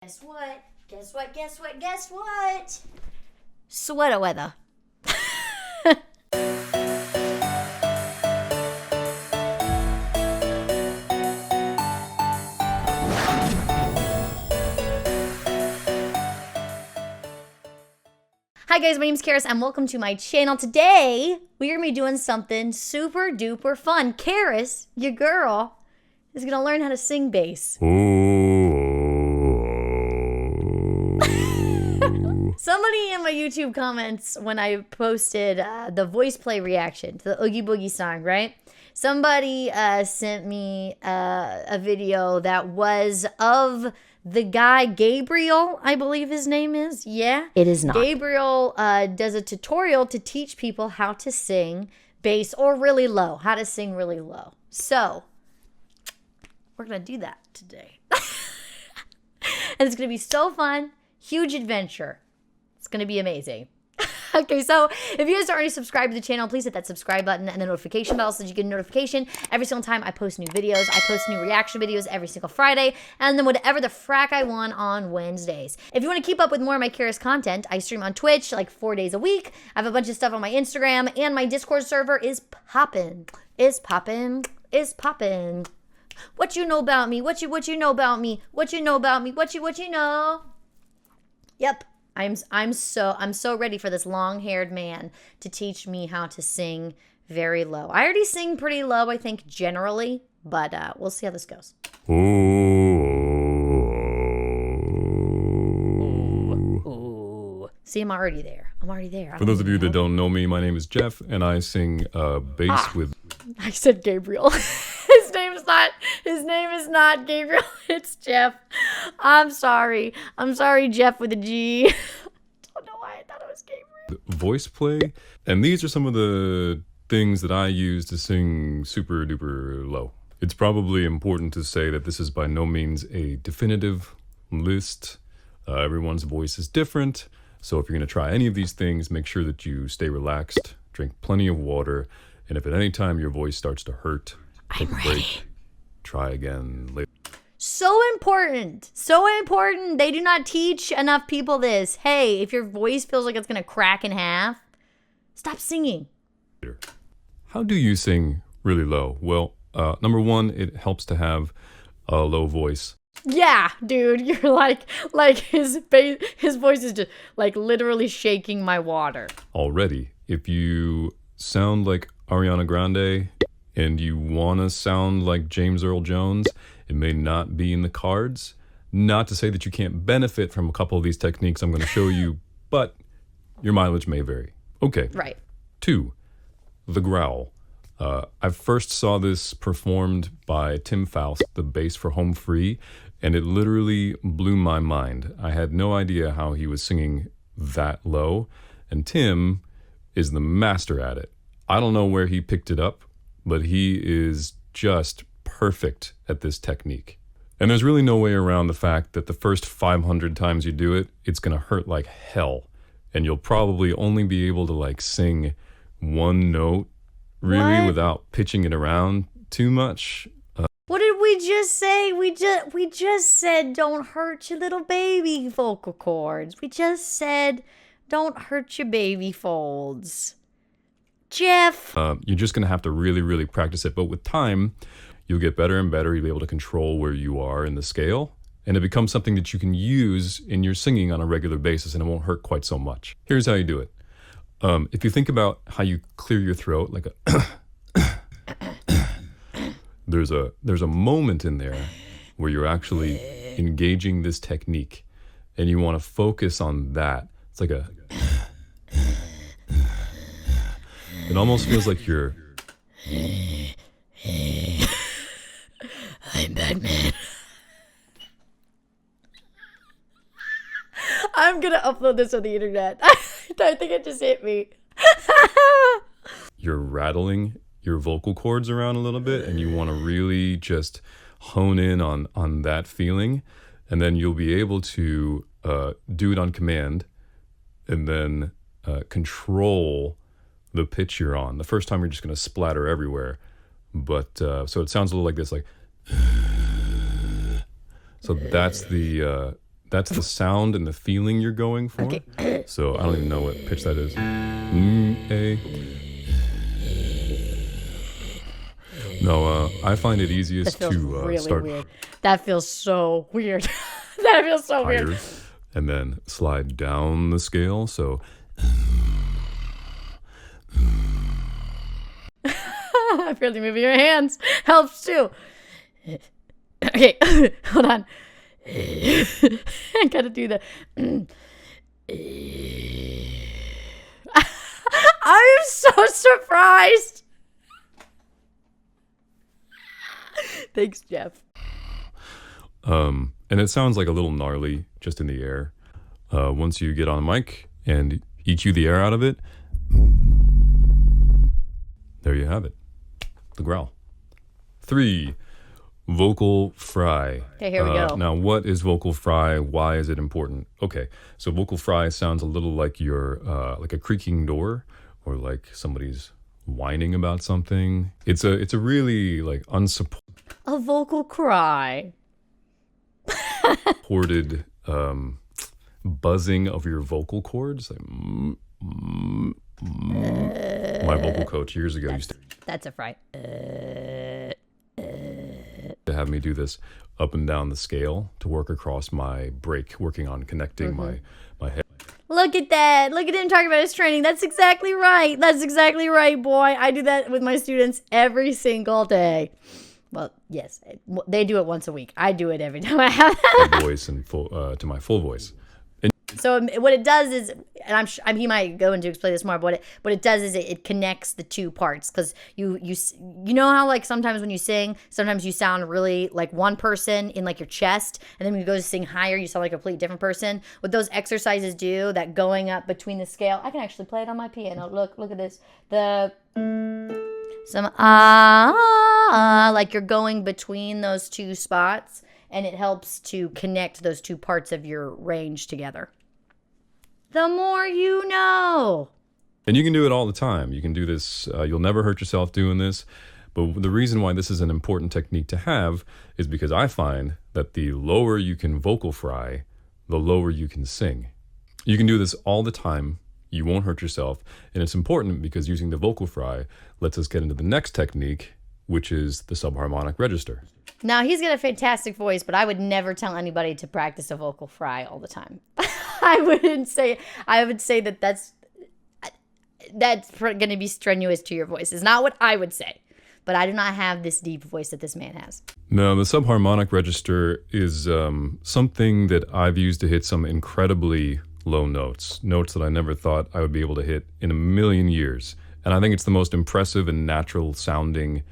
Guess what? Guess what? Guess what? Guess what? Sweater weather. Hi guys, my name's Charis and welcome to my channel. Today, we're going to be doing something super duper fun. Charis, your girl, is going to learn how to sing bass. Somebody in my YouTube comments when I posted the VoicePlay reaction to the Oogie Boogie song, right? Somebody sent me a video that was of the guy Gabriel, I believe his name is. Yeah? It is not. Gabriel does a tutorial to teach people how to sing bass or really low, how to sing really low. So, we're going to do that today. And it's going to be so fun, huge adventure. It's going to be amazing. Okay, so if you guys are already subscribed to the channel, please hit that subscribe button and the notification bell so that you get a notification every single time I post new videos. I post new reaction videos every single Friday, and then whatever the frack I want on Wednesdays. If you want to keep up with more of my Charis content, I stream on Twitch like 4 days a week. I have a bunch of stuff on my Instagram, and my Discord server is poppin'. Is poppin'. Is poppin'. What you know about me? What you know about me? What you know about me? What you know? Yep. I'm so ready for this long-haired man to teach me how to sing very low. I already sing pretty low, I think, generally, but we'll see how this goes. Ooh. See, I'm already there. For those of you that don't know me, my name is Geoff, and I sing bass with... I said Gabriel. His name is not Gabriel. It's Geoff. I'm sorry, Geoff with a G. I don't know why I thought it was Gabriel. VoicePlay, and these are some of the things that I use to sing super duper low. It's probably important to say that this is by no means a definitive list. Everyone's voice is different, so if you're going to try any of these things, make sure that you stay relaxed, drink plenty of water, and if at any time your voice starts to hurt, take a break. Try again later. So important. They do not teach enough people this. Hey, if your voice feels like it's going to crack in half, stop singing. How do you sing really low? Well, number one, it helps to have a low voice. Yeah, dude, you're like his voice is just like literally shaking my water. Already, if you sound like Ariana Grande and you want to sound like James Earl Jones, it may not be in the cards. Not to say that you can't benefit from a couple of these techniques I'm going to show you, but your mileage may vary. Okay. Right. 2, the growl. I first saw this performed by Tim Faust, the bass for Home Free, and it literally blew my mind. I had no idea how he was singing that low, and Tim is the master at it. I don't know where he picked it up, but he is just perfect at this technique. And there's really no way around the fact that the first 500 times you do it, it's going to hurt like hell. And you'll probably only be able to like sing one note really without pitching it around too much. What did we just say? We just said don't hurt your little baby vocal cords. We just said don't hurt your baby folds. Geoff. You're just going to have to really, really practice it. But with time, you'll get better and better. You'll be able to control where you are in the scale. And it becomes something that you can use in your singing on a regular basis, and it won't hurt quite so much. Here's how you do it. If you think about how you clear your throat, like there's a moment in there where you're actually engaging this technique, and you want to focus on that. It's like it almost feels like you're... I'm Batman. I'm going to upload this on the internet. I think it just hit me. You're rattling your vocal cords around a little bit, and you want to really just hone in on that feeling, and then you'll be able to do it on command, and then control the pitch you're on. The first time you're just going to splatter everywhere, but so it sounds a little like this, like... So that's the That's the sound and the feeling you're going for. Okay. So I don't even know what pitch that is. A. No, I find it easiest That feels to really start weird. That feels so weird. That feels so higher, weird. and then slide down the scale. So Apparently moving your hands helps too. Okay, hold on. I gotta do the. I'm so surprised. Thanks, Geoff. And it sounds like a little gnarly just in the air. Once you get on the mic and EQ the air out of it, there you have it. The growl. 3, vocal fry. Okay, here we go. Now, what is vocal fry? Why is it important? Okay, so vocal fry sounds a little like your like a creaking door, or like somebody's whining about something. It's a really like unsupported A vocal cry. buzzing of your vocal cords. Like, my vocal coach years ago used That's a fry. to have me do this up and down the scale to work across my break, working on connecting my head. Look at that. Look at him talking about his training. That's exactly right. That's exactly right, boy. I do that with my students every single day. Well, yes, they do it once a week. I do it every time I have My voice and full to my full voice. So what it does is, and he might go into explain this more, but what it does is it connects the two parts, because you know how like sometimes when you sing, sometimes you sound really like one person in like your chest, and then when you go to sing higher, you sound like a completely different person. What those exercises do, that going up between the scale, I can actually play it on my piano. Look at this. Some like you're going between those two spots, and it helps to connect those two parts of your range together. The more you know. And you can do it all the time. You can do this. You'll never hurt yourself doing this. But the reason why this is an important technique to have is because I find that the lower you can vocal fry, the lower you can sing. You can do this all the time. You won't hurt yourself. And it's important because using the vocal fry lets us get into the next technique, which is the sub-harmonic register. Now, he's got a fantastic voice, but I would never tell anybody to practice a vocal fry all the time. I would say that's going to be strenuous to your voice. It's not what I would say, but I do not have this deep voice that this man has. No, the sub-harmonic register is something that I've used to hit some incredibly low notes that I never thought I would be able to hit in a million years. And I think it's the most impressive and natural sounding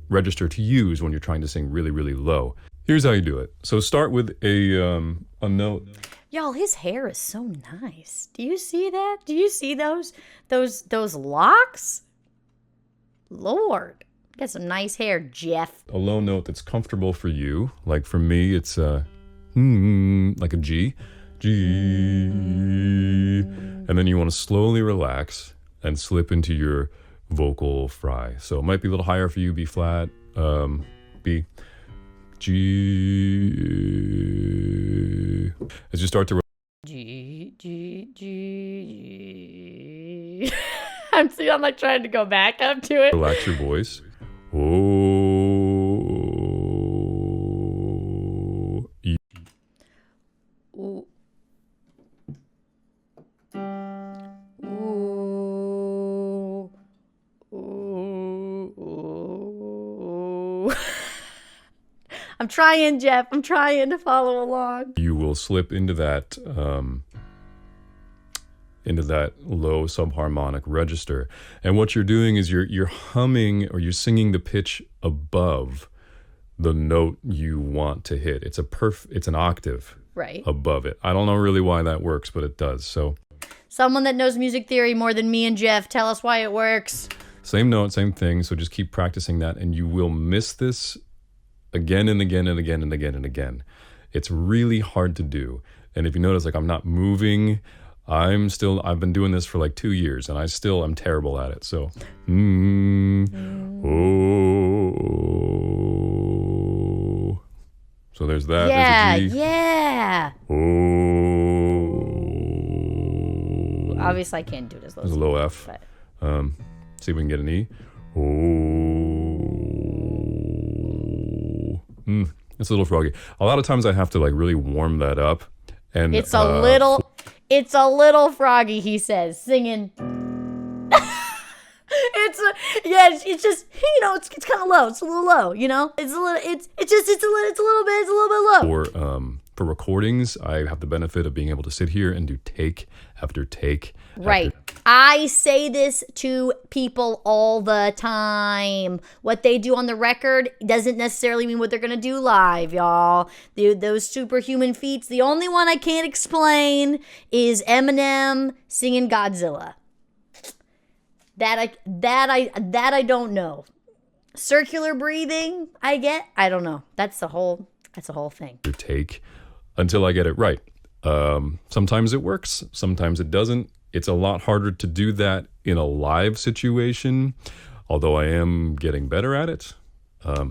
register to use when you're trying to sing really, really low. Here's how you do it. So start with a note. Y'all, his hair is so nice. Do you see that? Do you see those locks? Lord, got some nice hair, Geoff. A low note that's comfortable for you. Like for me, it's like a G. And then you want to slowly relax and slip into your vocal fry. So it might be a little higher for you, B flat, B, G. As you start to G. I'm like trying to go back up to it. relax your voice. I'm trying, Geoff. I'm trying to follow along. You will slip into that low subharmonic register, and what you're doing is you're humming, or you're singing the pitch above the note you want to hit. It's an octave Right. above it. I don't know really why that works, but it does. So Someone that knows music theory more than me and Geoff, tell us why it works. same note, same thing. So just keep practicing that, and you will miss this again and again and again and again and again. It's really hard to do. And if you notice, like I'm not moving, I've been doing this for like 2 years, and I'm terrible at it. So, So there's that. Yeah, There's a G. yeah. Yeah. Oh. Obviously, I can't do it as low There's as a low F. but. See if we can get an E. Oh. It's a little froggy. A lot of times I have to like really warm that up. And It's a little froggy, he says, singing. It's just, it's kind of low. It's a little low, It's a little bit low. For recordings, I have the benefit of being able to sit here and do take after take. Right. I say this to people all the time. What they do on the record doesn't necessarily mean what they're going to do live, y'all. Those superhuman feats. The only one I can't explain is Eminem singing Godzilla. That I don't know. Circular breathing, I get. I don't know. That's a whole thing. Take until I get it right. Sometimes it works, sometimes it doesn't. It's a lot harder to do that in a live situation, although I am getting better at it.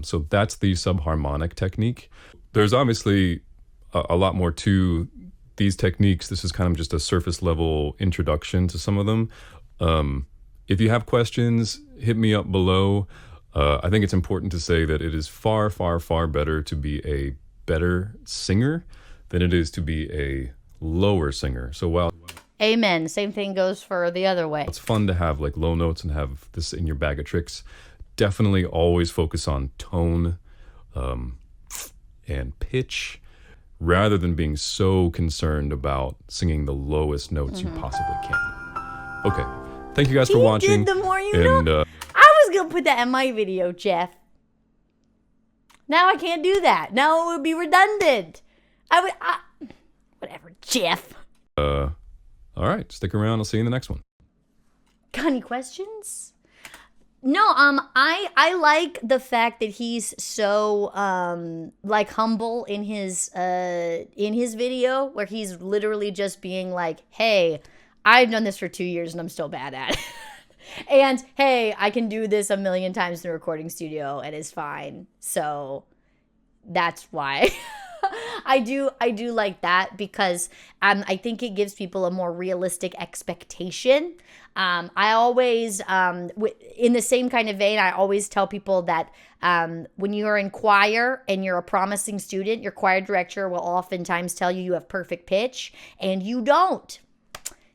So that's the sub-harmonic technique. There's obviously a lot more to these techniques. This is kind of just a surface level introduction to some of them. If you have questions, hit me up below. I think it's important to say that it is far, far, far better to be a better singer than it is to be a lower singer. So while Amen. Same thing goes for the other way. it's fun to have like low notes and have this in your bag of tricks, definitely always focus on tone and pitch rather than being so concerned about singing the lowest notes you possibly can. Okay. Thank you guys for watching. Did the more you know. I was going to put that in my video, Geoff. Now I can't do that. Now it would be redundant. Whatever, Geoff. All right, stick around. I'll see you in the next one. Got any questions? No, I like the fact that he's so like humble in his video, where he's literally just being like, "Hey, I've done this for 2 years and I'm still bad at it." And hey, I can do this a million times in a recording studio and it's fine. So that's why. I do like that because I think it gives people a more realistic expectation. I always, in the same kind of vein, I always tell people that when you're in choir and you're a promising student, your choir director will oftentimes tell you have perfect pitch, and you don't.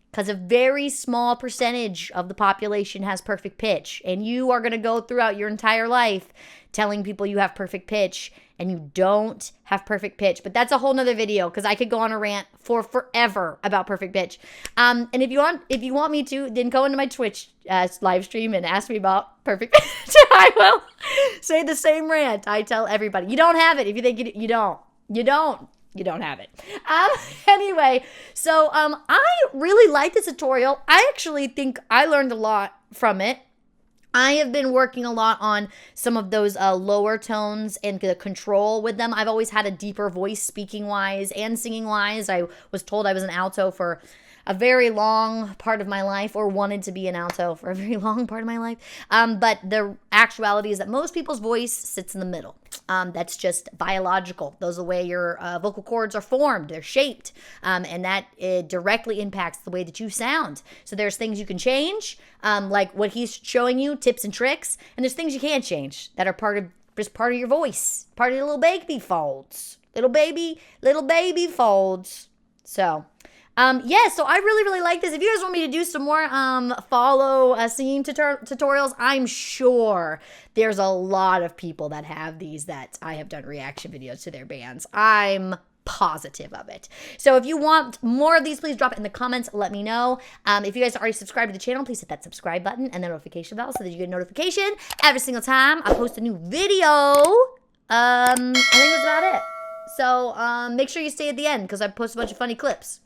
Because a very small percentage of the population has perfect pitch. And you are going to go throughout your entire life telling people you have perfect pitch, and you don't have perfect pitch. But that's a whole nother video, because I could go on a rant for forever about perfect pitch. And if you want me to, then go into my Twitch live stream and ask me about perfect pitch. I will say the same rant I tell everybody. You don't have it. If you think you don't. You don't have it. Anyway, so I really like this tutorial. I actually think I learned a lot from it. I have been working a lot on some of those lower tones and the control with them. I've always had a deeper voice speaking-wise and singing-wise. I was told I was an alto for a very long part of my life, or wanted to be an alto for a very long part of my life. But the actuality is that most people's voice sits in the middle. That's just biological. Those are the way your vocal cords are formed. They're shaped. And that directly impacts the way that you sound. So there's things you can change, like what he's showing you, tips and tricks. And there's things you can't change that are just part of your voice, part of your little baby folds. Little baby folds. So... yeah, so I really, really like this. If you guys want me to do some more follow singing tutorials, I'm sure there's a lot of people that have these that I have done reaction videos to their bands. I'm positive of it. So if you want more of these, please drop it in the comments. Let me know. If you guys are already subscribed to the channel, please hit that subscribe button and the notification bell so that you get a notification every single time I post a new video. I think that's about it. So make sure you stay at the end, because I post a bunch of funny clips.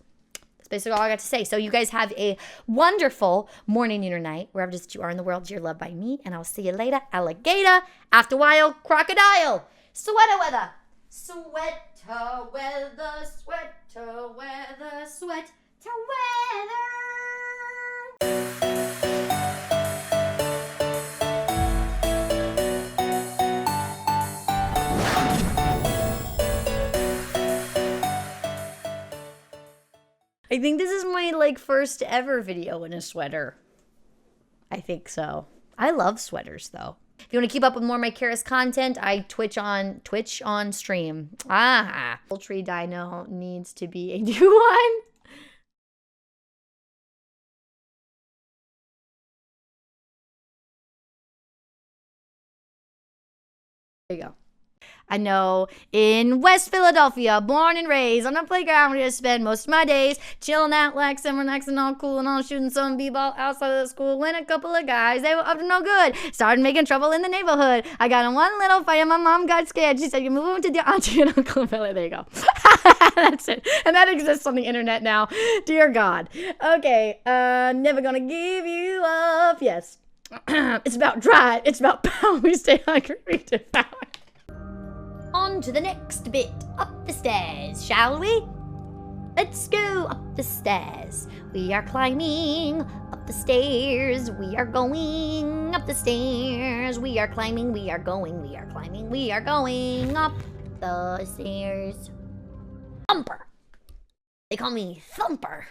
That's basically all I got to say. So you guys have a wonderful morning, noon, or night, wherever it is that you are in the world. You're loved by me, and I'll see you later. Alligator. After a while, crocodile. Sweater weather. Sweater weather. Sweater weather. Sweater weather. I think this is my like first ever video in a sweater. I think so. I love sweaters though. If you want to keep up with more of my Charis content, I Twitch on stream. Poultry dino needs to be a new one. There you go. I know, in West Philadelphia, born and raised on a playground where I spend most of my days chilling out, laxing, relaxing, all cool and all, shooting some b-ball outside of the school when a couple of guys, they were up to no good, started making trouble in the neighborhood. I got in one little fight and my mom got scared. She said, "You're moving to the auntie and uncle villa." There you go. That's it. And that exists on the internet now. Dear God. Okay, never gonna give you up. Yes. It's about drive. It's about power. We stay hungry. We devour. On to the next bit. Up the stairs, shall we? Let's go up the stairs. We are climbing up the stairs. We are going up the stairs. We are climbing. We are going. We are climbing. We are going up the stairs. Thumper. They call me Thumper.